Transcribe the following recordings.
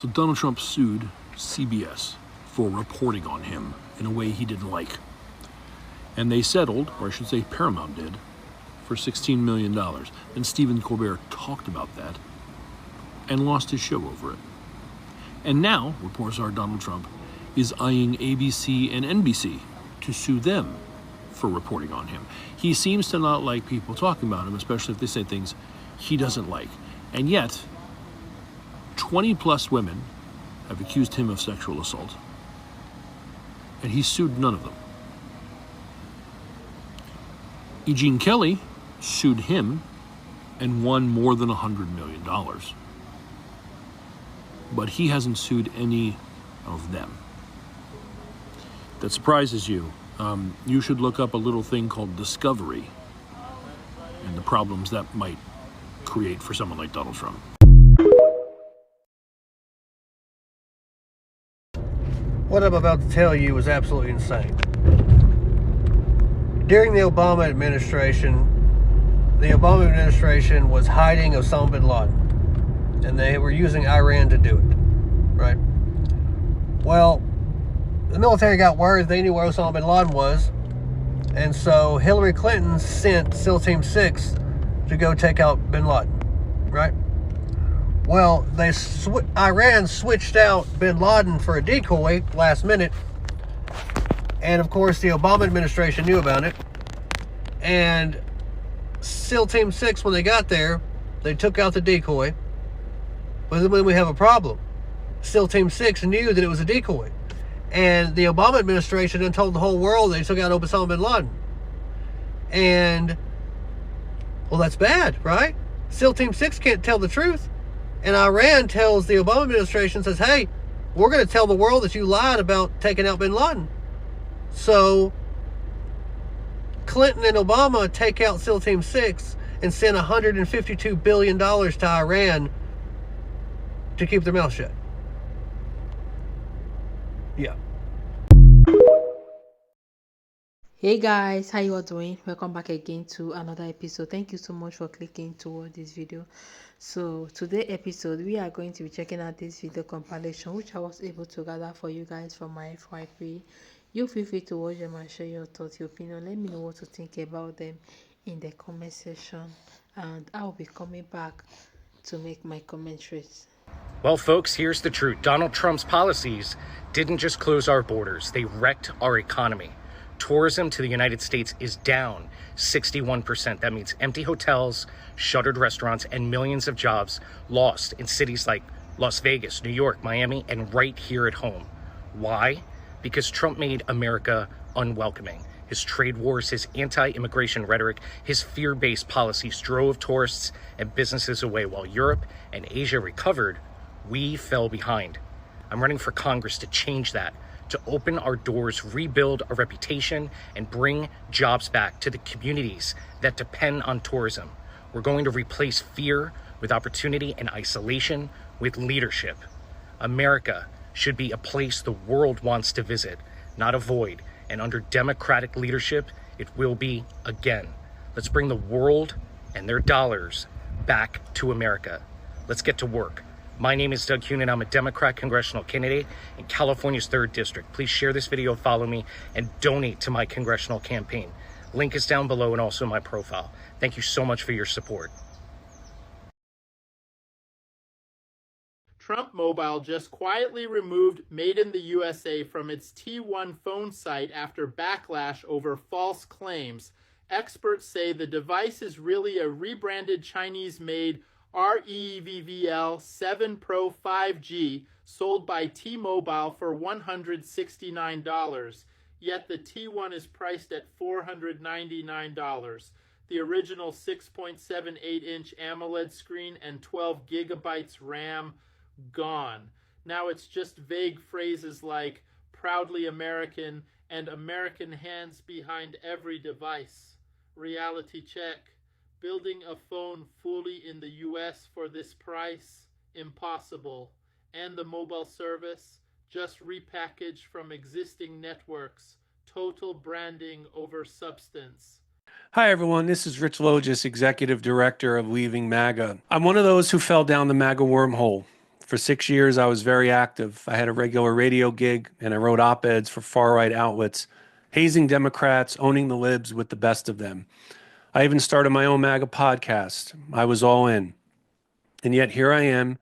So Donald Trump sued CBS for reporting on him in a way he didn't like. And they settled, or I should say Paramount did, for $16 million. And Stephen Colbert talked about that and lost his show over it. And now, reports are, Donald Trump is eyeing ABC and NBC to sue them for reporting on him. He seems to not like people talking about him, especially if they say things he doesn't like. And yet, 20 plus women have accused him of sexual assault, and he sued none of them. E. Jean Kelly sued him and won more than $100 million. But he hasn't sued any of them. That surprises you. You should look up a little thing called discovery and the problems that might create for someone like Donald Trump. What I'm about to tell you is absolutely insane. During the Obama administration was hiding Osama bin Laden, and they were using Iran to do it, right? Well, the military got word they knew where Osama bin Laden was, and so Hillary Clinton sent SEAL Team 6 to go take out bin Laden, right? Well, Iran switched out bin Laden for a decoy last minute. And of course, the Obama administration knew about it. And SEAL Team 6, when they got there, they took out the decoy. But then we have a problem. SEAL Team 6 knew that it was a decoy. And the Obama administration then told the whole world they took out Osama bin Laden. And, well, that's bad, right? SEAL Team 6 can't tell the truth. And Iran tells the Obama administration, says, hey, we're going to tell the world that you lied about taking out bin Laden. So Clinton and Obama take out SEAL Team 6 and send $152 billion to Iran to keep their mouth shut. Yeah. Hey guys, how you all doing? Welcome back again to another episode. Thank you so much for clicking toward this video. So today's episode, we are going to be checking out this video compilation which I was able to gather for you guys from my FYP. You feel free to watch them and share your thoughts, your opinion. Let me know what you think about them in the comment section, and I will be coming back to make my commentaries. Well, folks, here's the truth. Donald Trump's policies didn't just close our borders, they wrecked our economy. Tourism to the United States is down 61%. That means empty hotels, shuttered restaurants, and millions of jobs lost in cities like Las Vegas, New York, Miami, and right here at home. Why? Because Trump made America unwelcoming. His trade wars, his anti-immigration rhetoric, his fear-based policies drove tourists and businesses away. While Europe and Asia recovered, we fell behind. I'm running for Congress to change that, to open our doors, rebuild our reputation, and bring jobs back to the communities that depend on tourism. We're going to replace fear with opportunity and isolation with leadership. America should be a place the world wants to visit, not avoid. And under Democratic leadership, it will be again. Let's bring the world and their dollars back to America. Let's get to work. My name is Doug Kuhn, and I'm a Democrat congressional candidate in California's 3rd District. Please share this video, follow me, and donate to my congressional campaign. Link is down below and also my profile. Thank you so much for your support. Trump Mobile just quietly removed Made in the USA from its T1 phone site after backlash over false claims. Experts say the device is really a rebranded Chinese-made REVVL 7 Pro 5G sold by T-Mobile for $169, yet the T1 is priced at $499. The original 6.78-inch AMOLED screen and 12 gigabytes RAM gone. Now it's just vague phrases like proudly American and American hands behind every device. Reality check. Building a phone fully in the US for this price? Impossible. And the mobile service? Just repackaged from existing networks. Total branding over substance. Hi, everyone. This is Rich Logis, Executive Director of Leaving MAGA. I'm one of those who fell down the MAGA wormhole. For 6 years, I was very active. I had a regular radio gig, and I wrote op-eds for far-right outlets, hazing Democrats, owning the libs with the best of them. I even started my own MAGA podcast. I was all in. And yet here I am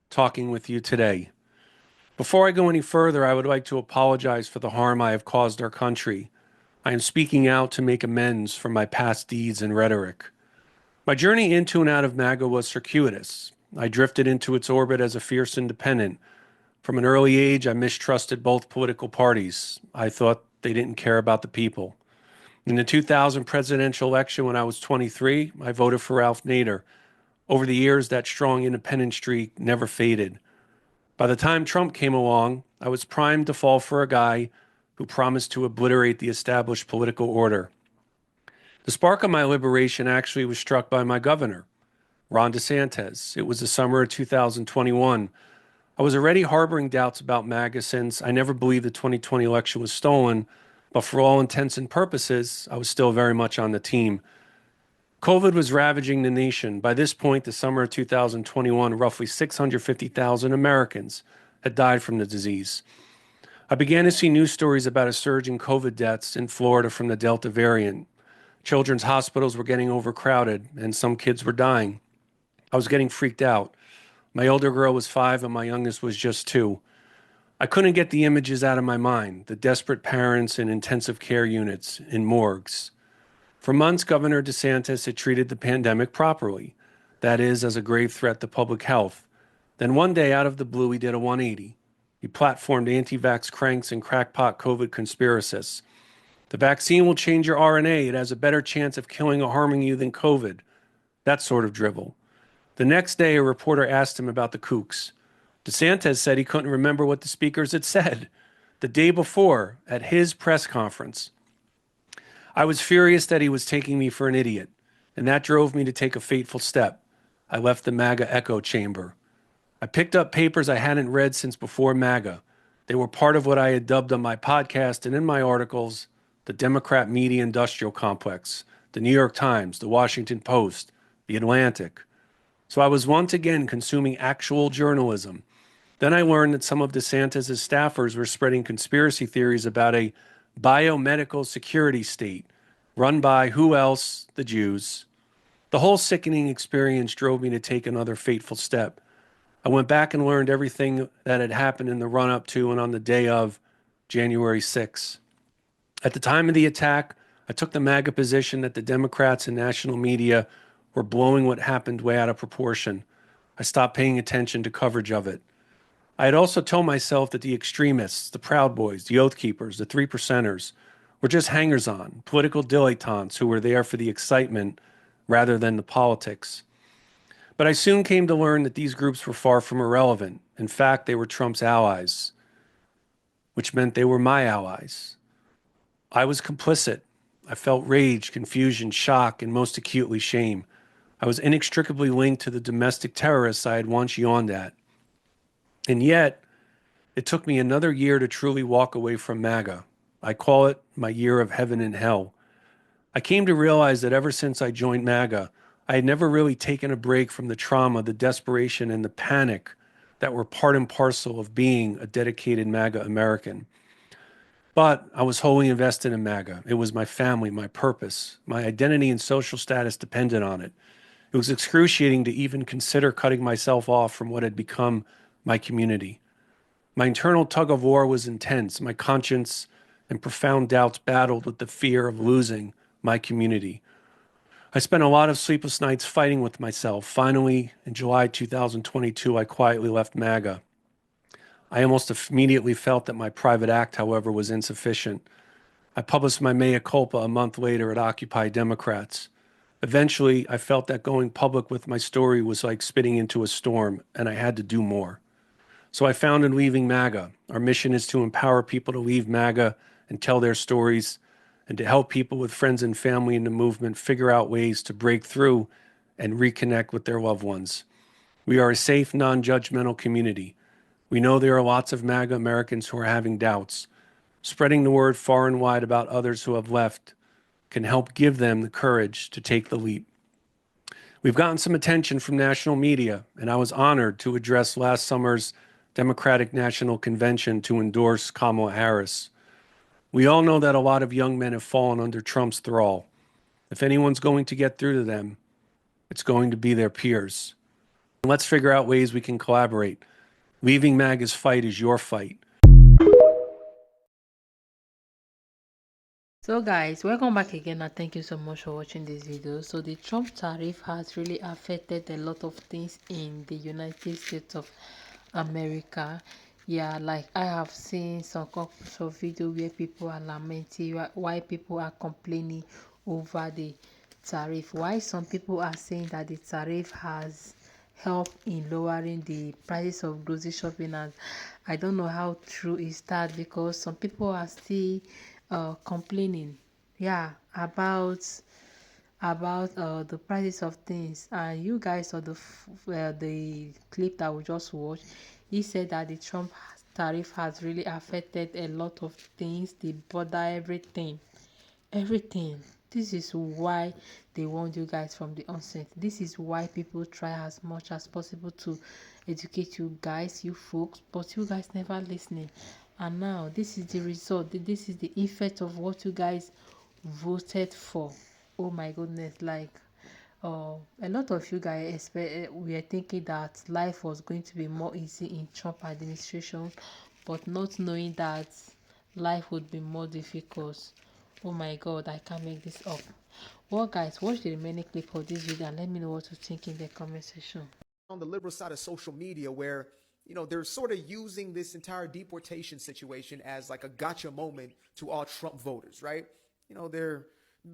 talking with you today. Before I go any further, I would like to apologize for the harm I have caused our country. I am speaking out to make amends for my past deeds and rhetoric. My journey into and out of MAGA was circuitous. I drifted into its orbit as a fierce independent. From an early age, I mistrusted both political parties. I thought they didn't care about the people. In the 2000 presidential election, when I was 23, I voted for Ralph Nader. Over the years, that strong independent streak never faded. By the time Trump came along, I was primed to fall for a guy who promised to obliterate the established political order. The spark of my liberation actually was struck by my governor, Ron DeSantis. It was the summer of 2021. I was already harboring doubts about MAGA since I never believed the 2020 election was stolen, but for all intents and purposes, I was still very much on the team. COVID was ravaging the nation. By this point, the summer of 2021, roughly 650,000 Americans had died from the disease. I began to see news stories about a surge in COVID deaths in Florida from the Delta variant. Children's hospitals were getting overcrowded, and some kids were dying. I was getting freaked out. My older girl was 5, and my youngest was just 2. I couldn't get the images out of my mind, the desperate parents in intensive care units, in morgues. For months, Governor DeSantis had treated the pandemic properly, that is, as a grave threat to public health. Then one day, out of the blue, he did a 180. He platformed anti-vax cranks and crackpot COVID conspiracists. The vaccine will change your RNA. It has a better chance of killing or harming you than COVID. That sort of drivel. The next day, a reporter asked him about the kooks. DeSantis said he couldn't remember what the speakers had said. The day before, at his press conference, I was furious that he was taking me for an idiot, and that drove me to take a fateful step. I left the MAGA echo chamber. I picked up papers I hadn't read since before MAGA. They were part of what I had dubbed on my podcast and in my articles, the Democrat media industrial complex, the New York Times, the Washington Post, the Atlantic. So I was once again consuming actual journalism. Then I learned that some of DeSantis' staffers were spreading conspiracy theories about a biomedical security state run by who else? The Jews. The whole sickening experience drove me to take another fateful step. I went back and learned everything that had happened in the run-up to and on the day of January 6th. At the time of the attack, I took the MAGA position that the Democrats and national media were blowing what happened way out of proportion. I stopped paying attention to coverage of it. I had also told myself that the extremists, the Proud Boys, the Oath Keepers, the Three Percenters, were just hangers-on, political dilettantes who were there for the excitement rather than the politics. But I soon came to learn that these groups were far from irrelevant. In fact, they were Trump's allies, which meant they were my allies. I was complicit. I felt rage, confusion, shock, and most acutely shame. I was inextricably linked to the domestic terrorists I had once yawned at. And yet, it took me another year to truly walk away from MAGA. I call it my year of heaven and hell. I came to realize that ever since I joined MAGA, I had never really taken a break from the trauma, the desperation, and the panic that were part and parcel of being a dedicated MAGA American. But I was wholly invested in MAGA. It was my family, my purpose. My identity and social status depended on it. It was excruciating to even consider cutting myself off from what had become my community. My internal tug of war was intense. My conscience and profound doubts battled with the fear of losing my community. I spent a lot of sleepless nights fighting with myself. Finally, in July 2022, I quietly left MAGA. I almost immediately felt that my private act, however, was insufficient. I published my mea culpa a month later at Occupy Democrats. Eventually, I felt that going public with my story was like spitting into a storm, and I had to do more. So I founded Leaving MAGA. Our mission is to empower people to leave MAGA and tell their stories, and to help people with friends and family in the movement figure out ways to break through and reconnect with their loved ones. We are a safe, non-judgmental community. We know there are lots of MAGA Americans who are having doubts. Spreading the word far and wide about others who have left can help give them the courage to take the leap. We've gotten some attention from national media, and I was honored to address last summer's Democratic National Convention to endorse Kamala Harris. We all know that a lot of young men have fallen under Trump's thrall. If anyone's going to get through to them, it's going to be their peers. Let's figure out ways we can collaborate. Leaving MAGA's fight is your fight. So guys, welcome back again and thank you so much for watching this video. So the Trump tariff has really affected a lot of things in the United States of America. Yeah, like I have seen some couples of video where people are lamenting why people are complaining over the tariff, why some people are saying that the tariff has helped in lowering the prices of grocery shopping. And I don't know how true is that, because some people are still complaining, yeah, about the prices of things. And you guys saw the clip that we just watched. He said that the Trump tariff has really affected a lot of things, the border, everything. This is why they warned you guys from the onset. This is why people try as much as possible to educate you guys, you folks, but you guys never listening. And now this is the result, this is the effect of what you guys voted for. Oh my goodness, like a lot of you guys were thinking that life was going to be more easy in Trump administration, but not knowing that life would be more difficult. Oh my god, I can't make this up. Well guys, watch the remaining clip of this video and let me know what you think in the comment section. On the liberal side of social media, where they're sort of using this entire deportation situation as like a gotcha moment to all Trump voters, right? They're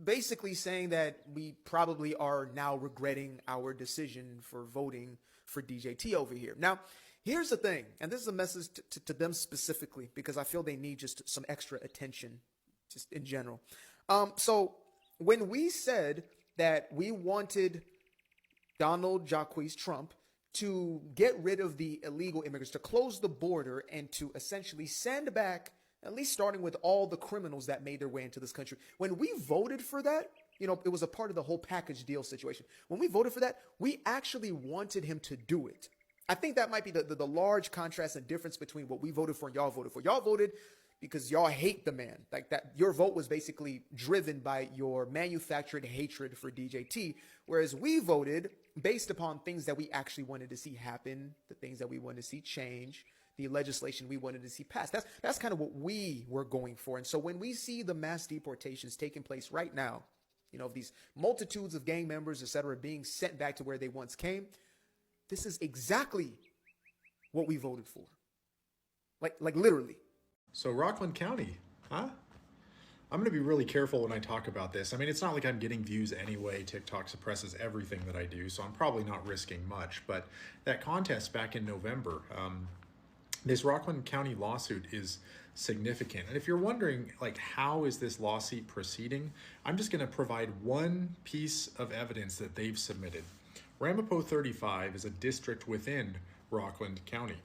basically saying that we probably are now regretting our decision for voting for DJT over here. Now, here's the thing, and this is a message to them specifically, because I feel they need just some extra attention just in general. So when we said that we wanted Donald Jacques Trump to get rid of the illegal immigrants, to close the border, and to essentially send back, at least starting with all the criminals that made their way into this country. When we voted for that, it was a part of the whole package deal situation. When we voted for that, we actually wanted him to do it. I think that might be the large contrast and difference between what we voted for and y'all voted for. Y'all voted because y'all hate the man. Like that, your vote was basically driven by your manufactured hatred for DJT, whereas we voted based upon things that we actually wanted to see happen, the things that we wanted to see change, the legislation we wanted to see passed. That's kind of what we were going for. And so when we see the mass deportations taking place right now, these multitudes of gang members, et cetera, being sent back to where they once came, this is exactly what we voted for. Like literally. So Rockland County, huh? I'm going to be really careful when I talk about this. I mean, it's not like I'm getting views anyway. TikTok suppresses everything that I do, so I'm probably not risking much. But that contest back in November, this Rockland County lawsuit is significant. And if you're wondering, like, how is this lawsuit proceeding, I'm just going to provide one piece of evidence that they've submitted. Ramapo 35 is a district within Rockland County.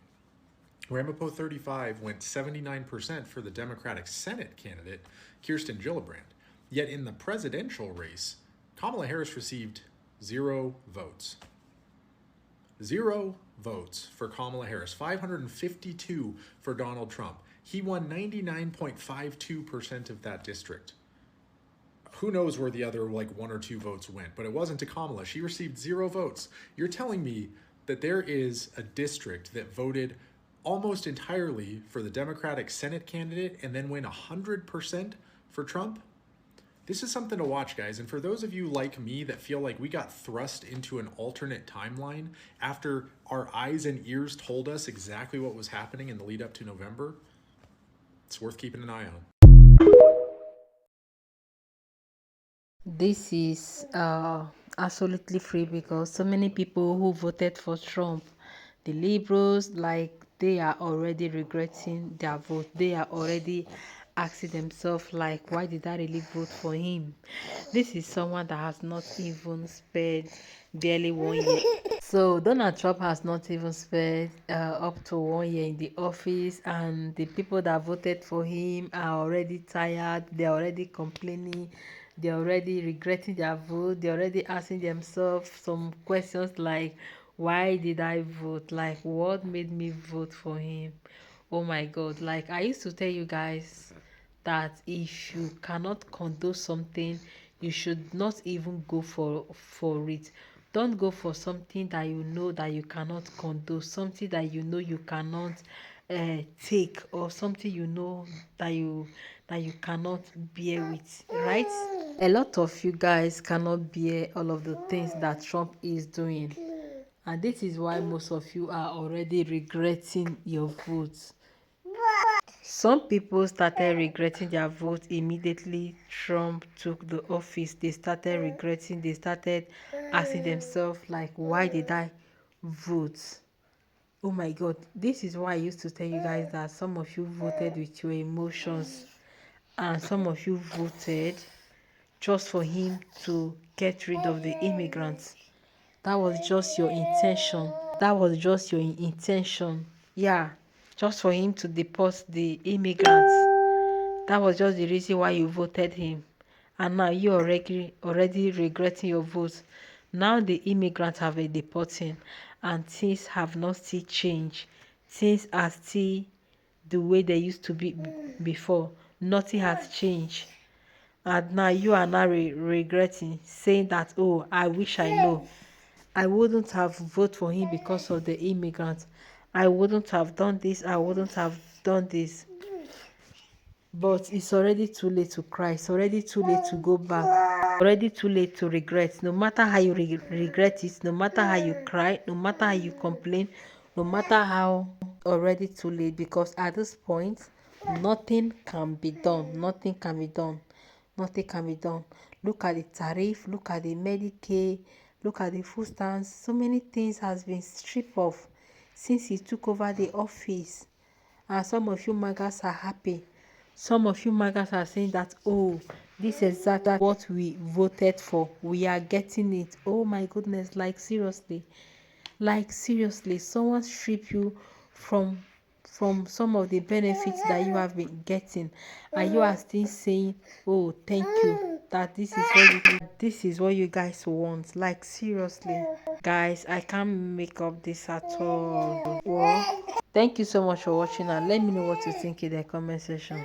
Ramapo 35 went 79% for the Democratic Senate candidate, Kirsten Gillibrand. Yet in the presidential race, Kamala Harris received 0 votes. 0 votes for Kamala Harris, 552 for Donald Trump. He won 99.52% of that district. Who knows where the other 1 or 2 votes went, but it wasn't to Kamala. She received 0 votes. You're telling me that there is a district that voted almost entirely for the Democratic Senate candidate and then went 100% for Trump? This is something to watch, guys. And for those of you like me that feel like we got thrust into an alternate timeline after our eyes and ears told us exactly what was happening in the lead up to November, it's worth keeping an eye on. This is absolutely free, because so many people who voted for Trump, the liberals, like, they are already regretting their vote. They are already asking themselves, like, why did I really vote for him? This is someone that has not even spent barely 1 year. So Donald Trump has not even spent up to 1 year in the office, and the people that voted for him are already tired. They're already complaining they're already regretting their vote. They're already asking themselves some questions like, why did I vote? Like, what made me vote for him? Oh my God. Like, I used to tell you guys that if you cannot condone something, you should not even go for it. Don't go for something that you know that you cannot condone, something that you know you cannot take, or something you know that you cannot bear with, right? A lot of you guys cannot bear all of the things that Trump is doing, and this is why most of you are already regretting your votes. Some people started regretting their vote immediately Trump took the office. They started regretting, they started asking themselves, like, why did I vote? Oh my God, this is why I used to tell you guys that some of you voted with your emotions, and some of you voted just for him to get rid of the immigrants. That was just your intention. That was just your intention. Yeah, just for him to deport the immigrants. That was just the reason why you voted him. And now you already regretting your vote. Now the immigrants have been deporting, and things have not still changed. Things are still the way they used to be before. Nothing has changed. And now you are now regretting, saying that, oh, I wish I know. I wouldn't have voted for him because of the immigrants. I wouldn't have done this. I wouldn't have done this. But it's already too late to cry. It's already too late to go back. Already too late to regret. No matter how you regret it, no matter how you cry, no matter how you complain, no matter how, already too late, because at this point, nothing can be done. Nothing can be done. Nothing can be done. Look at the tariff. Look at the Medicaid. Look at the food stamps. So many things has been stripped off since he took over the office. And some of you Magas are happy. Some of you Magas are saying that, oh, this is exactly what we voted for. We are getting it. Oh my goodness, like seriously. Like seriously, someone strip you from some of the benefits that you have been getting, and you are still saying, oh, thank you, that this is what you guys want. Like seriously, guys, I can't make up this at all. Well, thank you so much for watching, and let me know what you think in the comment section.